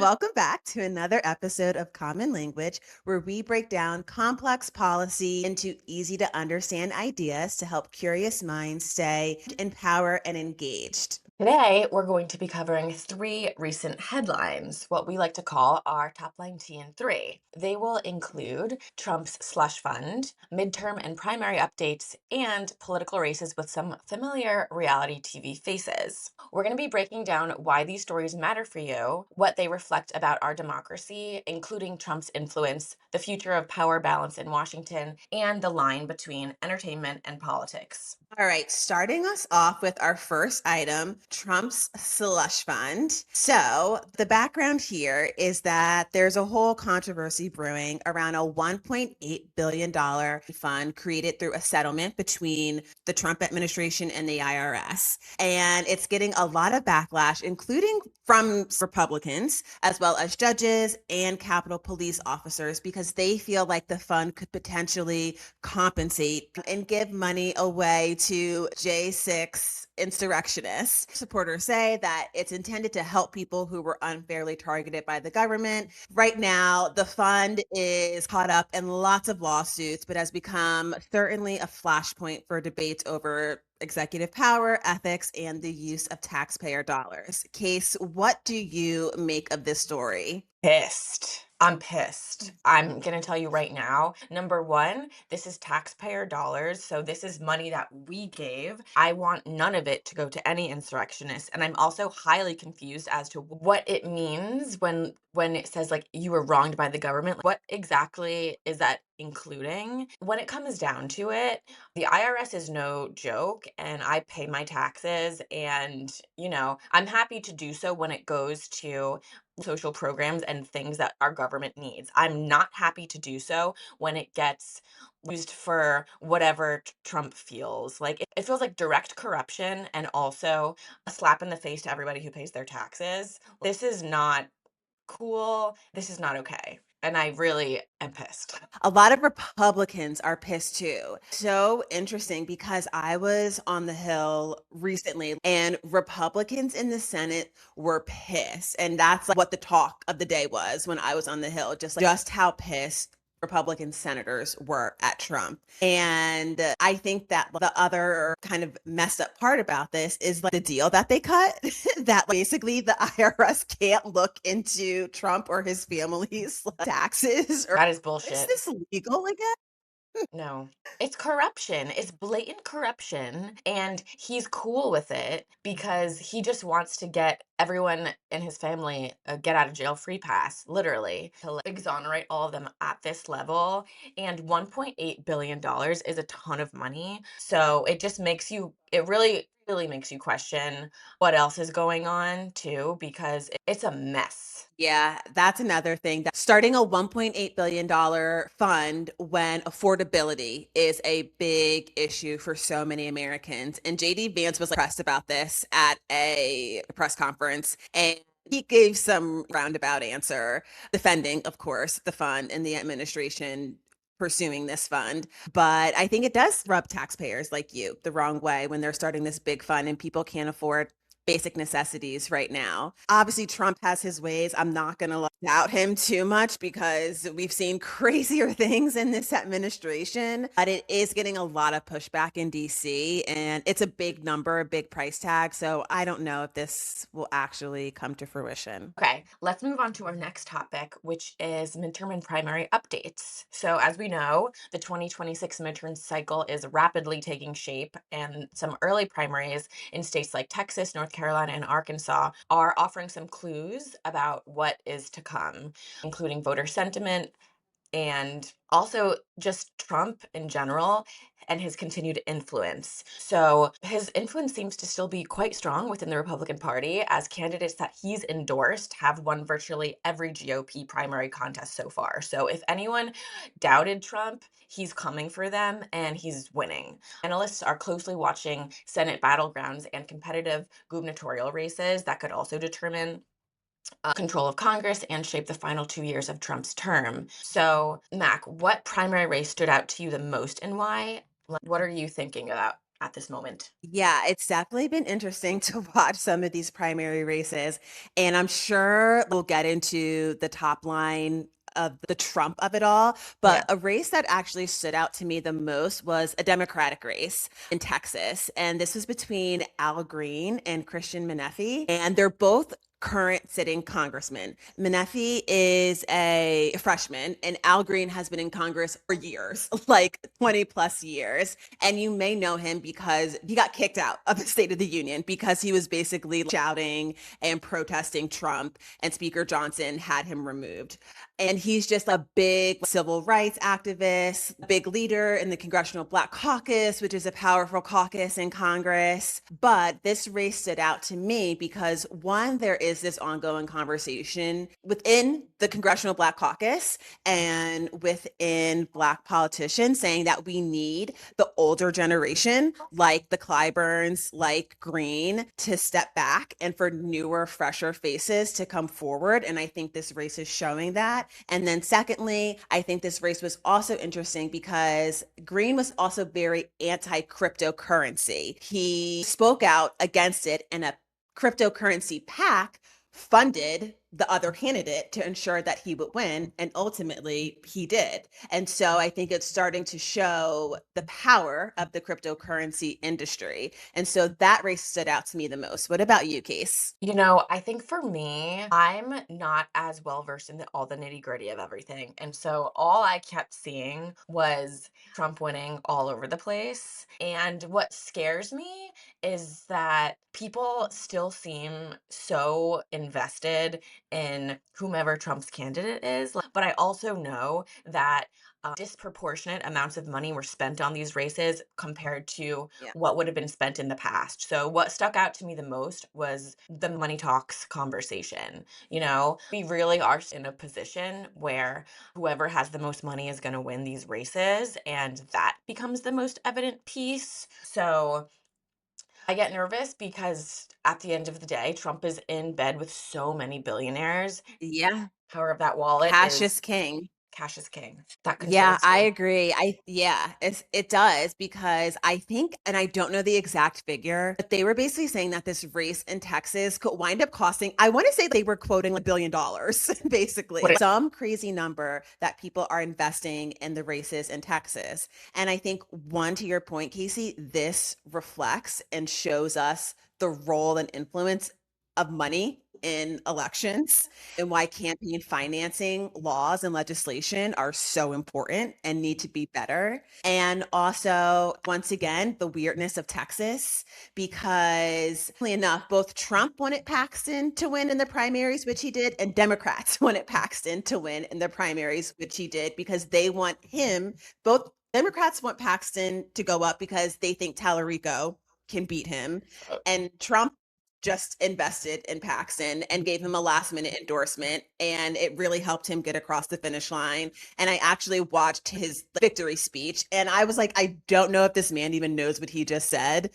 welcome back to another episode of Common Language, where we break down complex policy into easy to understand ideas to help curious minds stay empowered and engaged. Today, we're going to be covering three recent headlines, what we like to call our top line T and three. They will include Trump's slush fund, midterm and primary updates, and political races with some familiar reality TV faces. We're going to be breaking down why these stories matter for you, what they reflect about our democracy, including Trump's influence, the future of power balance in Washington, and the line between entertainment and politics. All right, starting us off with our first item, Trump's slush fund. So, the background here is that there's a whole controversy brewing around a $1.8 billion fund created through a settlement between the Trump administration and the IRS. And it's getting a lot of backlash, including from Republicans, as well as judges and Capitol Police officers, because they feel like the fund could potentially compensate and give money away to J6 insurrectionists. Supporters say that it's intended to help people who were unfairly targeted by the government. Right now, the fund is caught up in lots of lawsuits, but has become certainly a flashpoint for debates over executive power, ethics, and the use of taxpayer dollars. Case, what do you make of this story? Pissed. I'm pissed. I'm going to tell you right now. Number one, this is taxpayer dollars. So this is money that we gave. I want none of it to go to any insurrectionists. And I'm also highly confused as to what it means when it says like you were wronged by the government. What exactly is that including? When it comes down to it, the IRS is no joke and I pay my taxes and, I'm happy to do so when it goes to social programs and things that our government needs. I'm not happy to do so when it gets used for whatever Trump feels. Like it feels like direct corruption and also a slap in the face to everybody who pays their taxes. This is not cool. This is not okay. And I really am pissed. A lot of Republicans are pissed too. So interesting because I was on the Hill recently and Republicans in the Senate were pissed. And that's like what the talk of the day was when I was on the Hill, just how pissed Republican senators were at Trump. And I think that the other kind of messed up part about this is like the deal that they cut that basically the IRS can't look into Trump or his family's taxes or That is is bullshit. this legal again? No. It's corruption. It's blatant corruption. And he's cool with it because he just wants to get everyone in his family a get out of jail free pass, literally, to exonerate all of them at this level. And $1.8 billion is a ton of money. So it just it really, really makes you question what else is going on too, because it's a mess. Yeah, that's another thing that starting a $1.8 billion fund when affordability is a big issue for so many Americans. And JD Vance was pressed about this at a press conference and he gave some roundabout answer, defending, of course, the fund and the administration pursuing this fund. But I think it does rub taxpayers like you the wrong way when they're starting this big fund and people can't afford basic necessities right now. Obviously, Trump has his ways. I'm not going to doubt him too much because we've seen crazier things in this administration, but it is getting a lot of pushback in DC and it's a big number, a big price tag. So I don't know if this will actually come to fruition. Okay, let's move on to our next topic, which is midterm and primary updates. So, as we know, the 2026 midterm cycle is rapidly taking shape, and some early primaries in states like Texas, North Carolina, and Arkansas are offering some clues about what is to come, including voter sentiment, and also just Trump in general and his continued influence. So his influence seems to still be quite strong within the Republican Party, as candidates that he's endorsed have won virtually every GOP primary contest so far. So if anyone doubted Trump, he's coming for them and he's winning. Analysts are closely watching Senate battlegrounds and competitive gubernatorial races that could also determine control of Congress and shape the final 2 years of Trump's term. So, Mac, what primary race stood out to you the most and why? What are you thinking about? at this moment. Yeah, it's definitely been interesting to watch some of these primary races. And I'm sure we'll get into the top line of the Trump of it all. Yeah. But a race that actually stood out to me the most was a Democratic race in Texas. And this was between Al Green and Christian Menefee. And they're both current sitting congressman. Menefee is a freshman, and Al Green has been in Congress for years, like 20 plus years. And you may know him because he got kicked out of the State of the Union because he was basically shouting and protesting Trump, and Speaker Johnson had him removed. And he's just a big civil rights activist, a big leader in the Congressional Black Caucus, which is a powerful caucus in Congress. But this race stood out to me because, one, there is this ongoing conversation within the Congressional Black Caucus and within Black politicians saying that we need the older generation, like the Clyburns, like Green, to step back and for newer, fresher faces to come forward. And I think this race is showing that. And then secondly, I think this race was also interesting because Green was also very anti-cryptocurrency. He spoke out against it, and a cryptocurrency PAC funded the other candidate to ensure that he would win, and ultimately he did. And so I think it's starting to show the power of the cryptocurrency industry. And so that race stood out to me the most. What about you, Case? I think for me, I'm not as well versed in all the nitty gritty of everything. And so all I kept seeing was Trump winning all over the place. And what scares me is that people still seem so invested in whomever Trump's candidate is. But I also know that disproportionate amounts of money were spent on these races compared to Yeah. what would have been spent in the past. So, what stuck out to me the most was the money talks conversation. We really are in a position where whoever has the most money is going to win these races, and that becomes the most evident piece. So, I get nervous because at the end of the day, Trump is in bed with so many billionaires. Yeah. However, that wallet Cash is is king. cash is king. That Yeah, concerns I me. agree. It does because I think, and I don't know the exact figure, but they were basically saying that this race in Texas could wind up costing, I want to say they were quoting like $1 billion, basically. What Some crazy number that people are investing in the races in Texas. And I think, one, to your point, Casey, this reflects and shows us the role and influence of money in elections and why campaign financing laws and legislation are so important and need to be better. And also, once again, the weirdness of Texas, because enough, both Trump wanted Paxton to win in the primaries, which he did, and Democrats wanted Paxton to win in the primaries, which he did, because they want him, both Democrats want Paxton to go up because they think Tallarico can beat him. And Trump just invested in Paxton and gave him a last minute endorsement. And it really helped him get across the finish line. And I actually watched his victory speech and I was like, I don't know if this man even knows what he just said.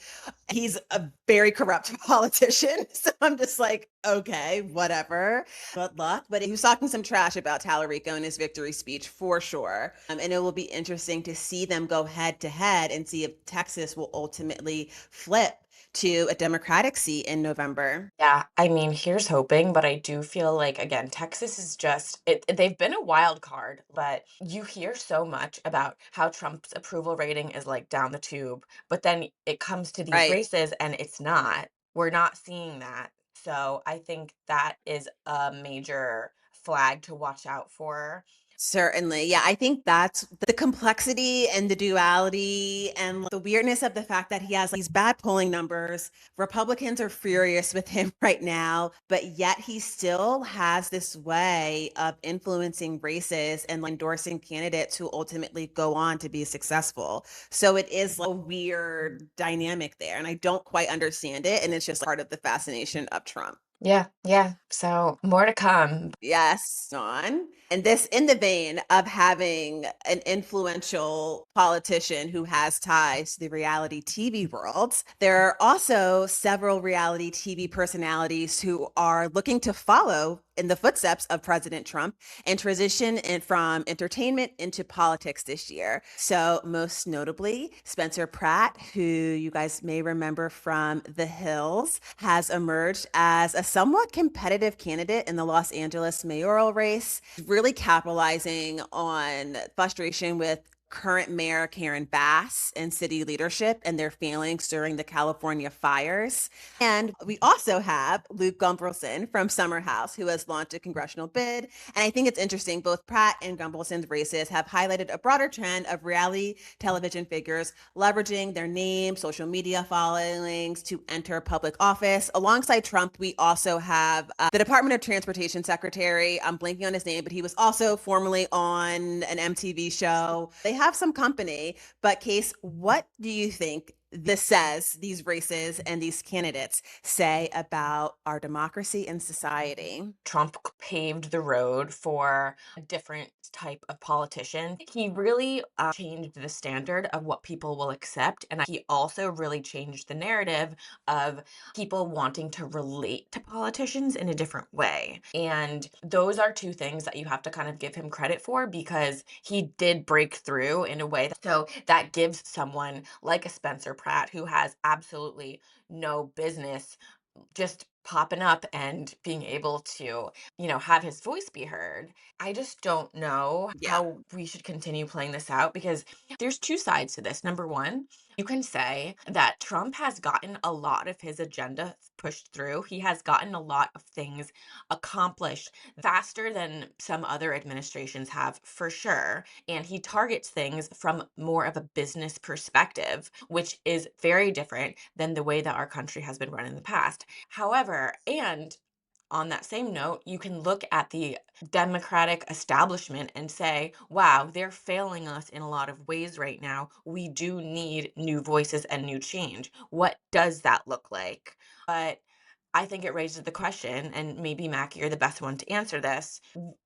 He's a very corrupt politician. So I'm just like, okay, whatever. Good luck. But he was talking some trash about Tallarico in his victory speech for sure. And it will be interesting to see them go head to head and see if Texas will ultimately flip to a Democratic seat in November. Yeah, I mean, here's hoping, but I do feel like again, Texas is just they've been a wild card, but you hear so much about how Trump's approval rating is like down the tube, but then it comes to these Right. races and it's not. We're not seeing that. So I think that is a major flag to watch out for. Certainly. Yeah, I think that's the complexity and the duality and the weirdness of the fact that he has these bad polling numbers. Republicans are furious with him right now, but yet he still has this way of influencing races and endorsing candidates who ultimately go on to be successful. So it is a weird dynamic there, and I don't quite understand it. And it's just part of the fascination of Trump. Yeah, yeah. So more to come. Yes, on. And this in the vein of having an influential politician who has ties to the reality TV world, there are also several reality TV personalities who are looking to follow in the footsteps of President Trump and transition from entertainment into politics this year. So, most notably, Spencer Pratt, who you guys may remember from The Hills, has emerged as a somewhat competitive candidate in the Los Angeles mayoral race, really capitalizing on frustration with current mayor Karen Bass and city leadership and their failings during the California fires. And we also have Luke Gulbranson from Summer House, who has launched a congressional bid. And I think it's interesting, both Pratt and Gulbranson's races have highlighted a broader trend of reality television figures leveraging their name, social media followings to enter public office. Alongside Trump, we also have the Department of Transportation Secretary. I'm blanking on his name, but he was also formerly on an MTV show. They have some company, but Case, what do you think these races and these candidates say about our democracy and society? Trump paved the road for a different type of politician. He really changed the standard of what people will accept. And he also really changed the narrative of people wanting to relate to politicians in a different way. And those are two things that you have to kind of give him credit for, because he did break through in a way. So that gives someone like a Spencer Pratt, who has absolutely no business just popping up and being able to, have his voice be heard. I just don't know Yeah. how we should continue playing this out, because there's two sides to this. Number one, you can say that Trump has gotten a lot of his agenda pushed through. He has gotten a lot of things accomplished faster than some other administrations have, for sure. And he targets things from more of a business perspective, which is very different than the way that our country has been run in the past. However, and on that same note, you can look at the Democratic establishment and say, wow, they're failing us in a lot of ways right now. We do need new voices and new change. What does that look like? But I think it raises the question, and maybe Mac, you're the best one to answer this.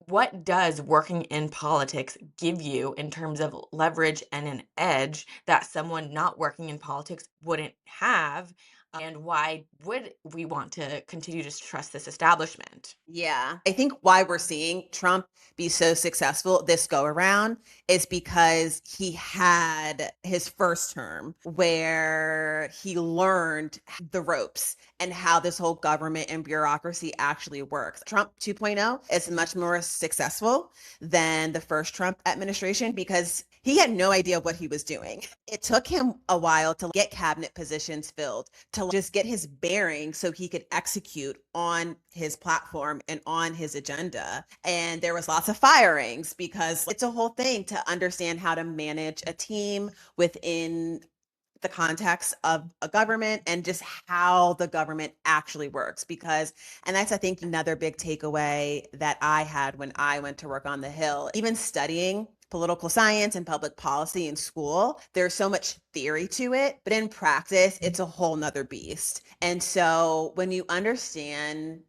What does working in politics give you in terms of leverage and an edge that someone not working in politics wouldn't have? And why would we want to continue to trust this establishment? Yeah. I think why we're seeing Trump be so successful this go around is because he had his first term where he learned the ropes and how this whole government and bureaucracy actually works. Trump 2.0 is much more successful than the first Trump administration because he had no idea what he was doing. It took him a while to get cabinet positions filled, to just get his bearings so he could execute on his platform and on his agenda. And there was lots of firings because it's a whole thing to understand how to manage a team within the context of a government and just how the government actually works. Because, and that's, I think, another big takeaway that I had when I went to work on the Hill, even studying political science and public policy in school, there's so much theory to it, but in practice, it's a whole nother beast. And so when you understand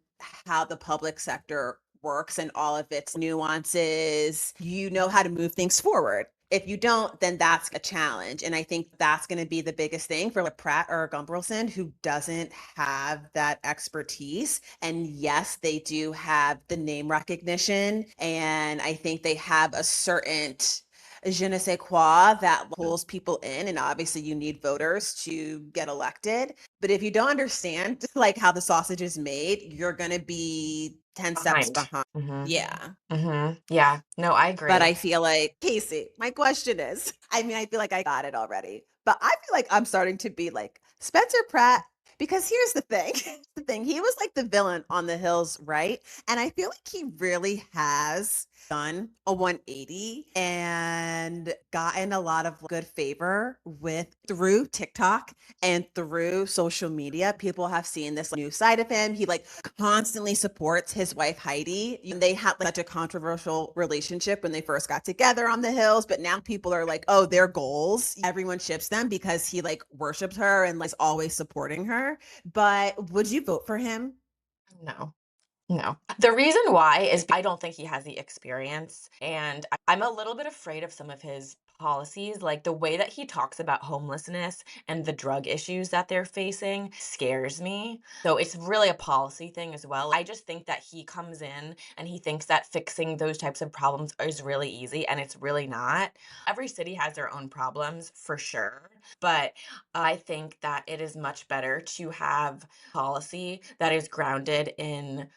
how the public sector works and all of its nuances, you know how to move things forward. If you don't, then that's a challenge. And I think that's going to be the biggest thing for like Pratt or Gulbranson, who doesn't have that expertise. And yes, they do have the name recognition. And I think they have a certain je ne sais quoi that pulls people in. And obviously you need voters to get elected. But if you don't understand like how the sausage is made, you're going to be 10 steps Behind. behind. Hmm. Yeah. Yeah, no, I But agree. I feel like, Casey, my question is, I mean, I feel like I got it already, but I feel like I'm starting to be like Spencer Pratt because here's the thing. The thing, he was like the villain on the Hills, right? And I feel like he really has done a 180 and gotten a lot of good favor with through TikTok and through social media. People have seen this new side of him. He like constantly supports his wife Heidi. They had like, such a controversial relationship when they first got together on the Hills, but now people are like, oh, their goals. Everyone ships them because he like worships her and like is always supporting her. But would you vote for him? No. No. The reason why is I don't think he has the experience, and I'm a little bit afraid of some of his policies, like the way that he talks about homelessness and the drug issues that they're facing scares me. So it's really a policy thing as well. I just think that he comes in and he thinks that fixing those types of problems is really easy, and it's really not. Every city has their own problems for sure, but I think that it is much better to have policy that is grounded in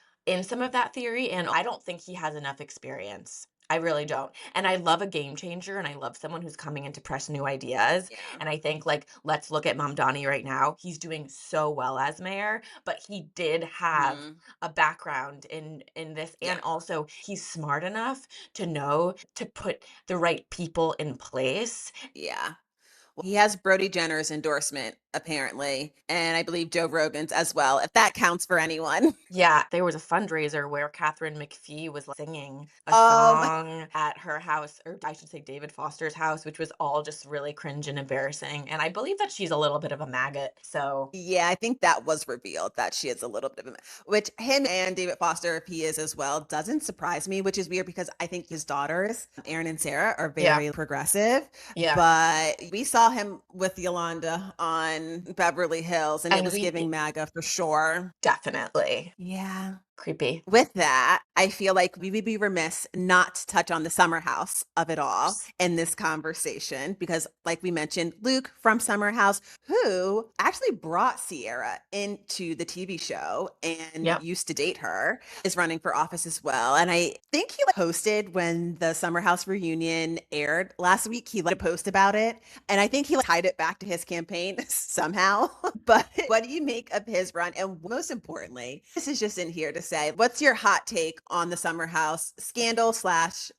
some of that theory, and I don't think he has enough experience. I really don't. And I love a game changer, and I love someone who's coming in to press new ideas. Yeah. And I think, like, let's look at Mamdani right now. He's doing so well as mayor, but he did have Mhm. a background in this, Yeah. and also he's smart enough to know to put the right people in place. Yeah. Well, he has Brody Jenner's endorsement, apparently, and I believe Joe Rogan's as well, if that counts for anyone. Yeah, there was a fundraiser where Catherine McPhee was, like, singing a Um, song at her house, or I should say David Foster's house, which was all just really cringe and embarrassing, and I believe that she's a little bit of a maggot, so yeah, I think that was revealed that she is a little bit of a which him and David Foster, if he is as well, doesn't surprise me, which is weird because I think his daughters, Aaron and Sarah, are yeah, very progressive. yeah, But we saw him with Yolanda on Beverly Hills, and it and was we giving MAGA for sure. definitely Yeah. creepy. With that, I feel like we would be remiss not to touch on the summer house of it all in this conversation because, like we mentioned, Luke from Summer House, who actually brought Sierra into the TV show and Yep. used to date her, is running for office as well. And I think he like, posted when the Summer House reunion aired last week. He like a post about it, and I think he like, tied it back to his campaign somehow. But what do you make of his run? And most importantly, this is just in here to say, what's your hot take on the Summer House scandal slash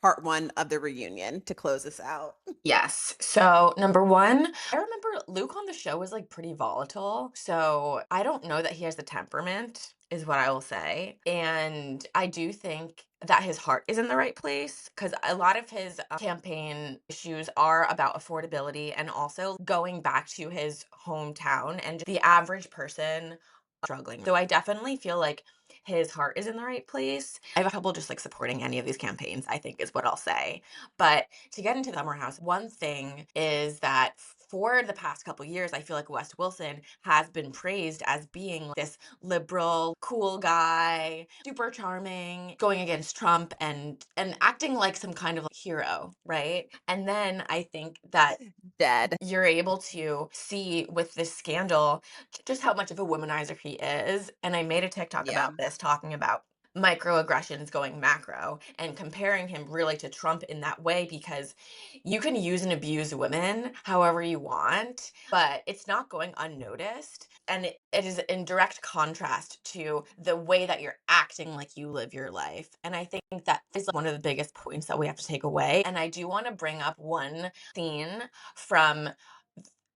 part one of the reunion to close us out? Yes. So, number 1, I remember Luke on the show was, like, pretty volatile, so I don't know that he has the temperament, is what I will say, and I do think that his heart is in the right place because a lot of his, campaign issues are about affordability and also going back to his hometown and the average person struggling. So I definitely feel like his heart is in the right place. I have trouble just, like, supporting any of these campaigns, I think is what I'll say. But to get into the summer house, one thing is that for the past couple years, I feel like Wes Wilson has been praised as being this liberal, cool guy, super charming, going against Trump and acting like some kind of hero, right? And then I think that Dead. you're able to see with this scandal just how much of a womanizer he is. And I made a TikTok Yeah. about this, talking about microaggressions going macro and comparing him really to Trump in that way, because you can use and abuse women however you want, but it's not going unnoticed. And it is in direct contrast to the way that you're acting like you live your life. And I think that is one of the biggest points that we have to take away. And I do want to bring up one scene from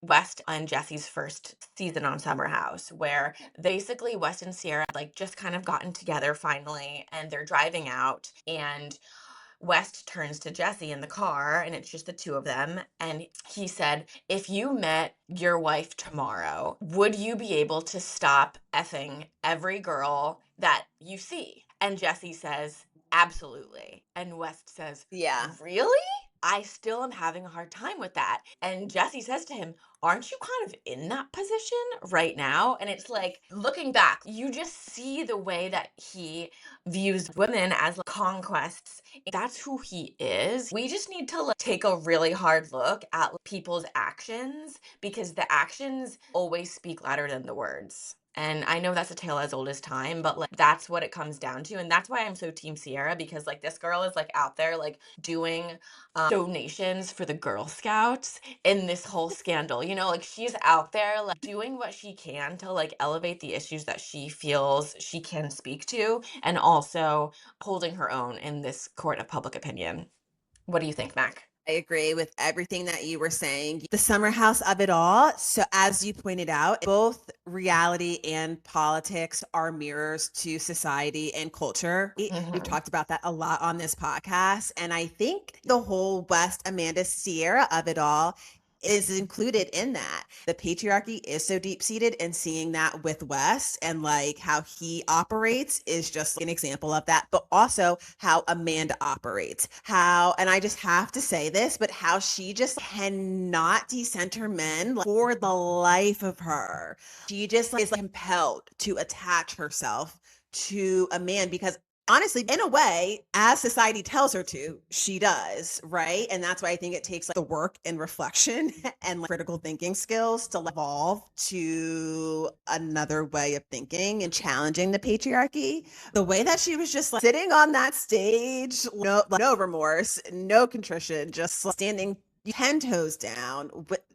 West and Jesse's first season on Summer House, where basically West and Sierra like just kind of gotten together finally, and they're driving out, and West turns to Jesse in the car, and it's just the two of them. And he said, if you met your wife tomorrow, would you be able to stop effing every girl that you see? And Jesse says, absolutely. And West says, Yeah. really? I still am having a hard time with that. And Jesse says to him, aren't you kind of in that position right now? And it's like, looking back, you just see the way that he views women as like, conquests. That's who he is. We just need to like, take a really hard look at people's actions, because the actions always speak louder than the words. And I know that's a tale as old as time, but like that's what it comes down to. And that's why I'm so team Sierra, because like this girl is like out there like doing donations for the Girl Scouts in this whole scandal. You know, like she's out there like doing what she can to like elevate the issues that she feels she can speak to, and also holding her own in this court of public opinion. What do you think, Mac? I agree with everything that you were saying. The summer house of it all. So, as you pointed out, both reality and politics are mirrors to society and culture. We've Hmm. talked about that a lot on this podcast. And I think the whole West Amanda Sierra of it all is included in that. The patriarchy is so deep seated, and seeing that with West and like how he operates is just an example of that, but also how Amanda operates. How, and I just have to say this, but how she just cannot decenter men for the life of her. She just is compelled to attach herself to a man because honestly, in a way, as society tells her to, she does, right? And that's why I think it takes the work and reflection and critical thinking skills to evolve to another way of thinking and challenging the patriarchy. The way that she was just sitting on that stage, no remorse, no contrition, just standing 10 toes down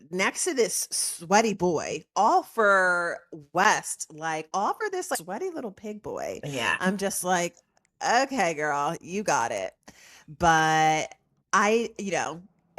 next to this sweaty boy, all for West, all for this sweaty little pig boy. Yeah. I'm just like, okay, girl, you got it. But I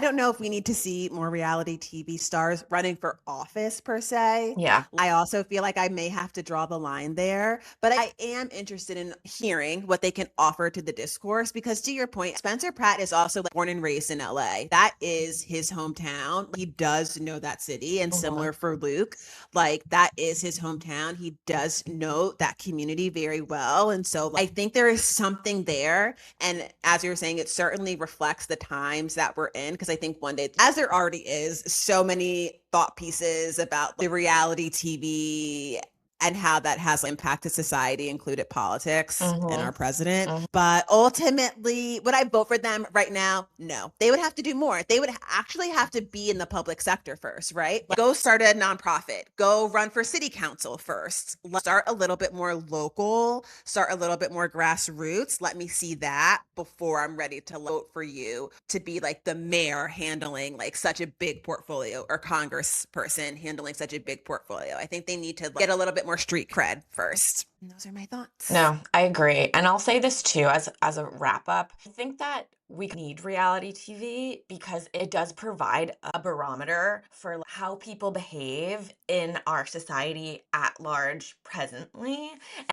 don't know if we need to see more reality TV stars running for office per se. Yeah. I also feel like I may have to draw the line there, but I am interested in hearing what they can offer to the discourse because to your point, Spencer Pratt is also born and raised in LA. That is his hometown. He does know that city, and similar for Luke, that is his hometown. He does know that community very well. And so I think there is something there. And as you were saying, it certainly reflects the times that we're in. Because I think one day, as there already is, so many thought pieces about the reality TV and how that has impacted society, included politics and our president. But ultimately, would I vote for them right now? No. They would have to do more. They would actually have to be in the public sector first, right? Go start a nonprofit. Go run for city council first. Let's start a little bit more local, start a little bit more grassroots. Let me see that before I'm ready to vote for you to be the mayor handling such a big portfolio or congressperson handling such a big portfolio. I think they need to get a little bit more street cred first. And those are my thoughts. No, I agree. And I'll say this too as a wrap up. I think that we need reality TV because it does provide a barometer for how people behave in our society at large presently.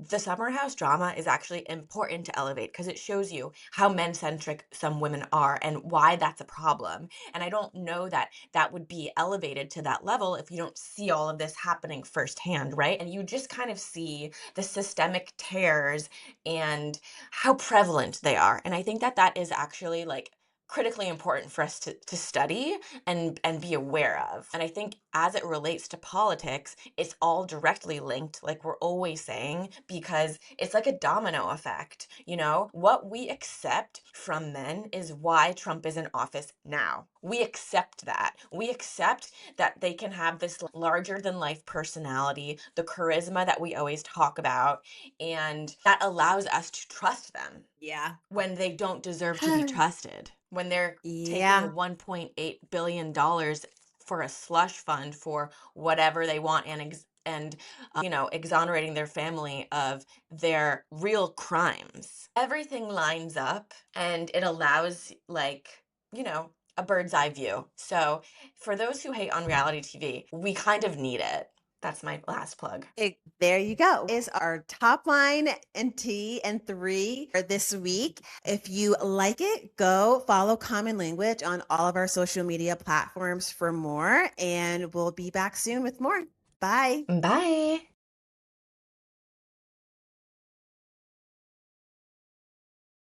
The Summer House drama is actually important to elevate because it shows you how men-centric some women are and why that's a problem. And I don't know that that would be elevated to that level if you don't see all of this happening firsthand, right? And you just kind of see the systemic tears and how prevalent they are. And I think that that is actually critically important for us to study and be aware of. And I think as it relates to politics, it's all directly linked, like we're always saying, because it's like a domino effect. What we accept from men is why Trump is in office now. We accept that. We accept that they can have this larger than life personality, the charisma that we always talk about, and that allows us to trust them. Yeah. When they don't deserve to be trusted. When they're taking $1.8 billion for a slush fund for whatever they want and exonerating their family of their real crimes. Everything lines up and it allows a bird's eye view. So for those who hate on reality TV, we kind of need it. That's my last plug. There you go. Is our top line and T and 3 for this week. If you like it, go follow Common Language on all of our social media platforms for more. And we'll be back soon with more. Bye. Bye.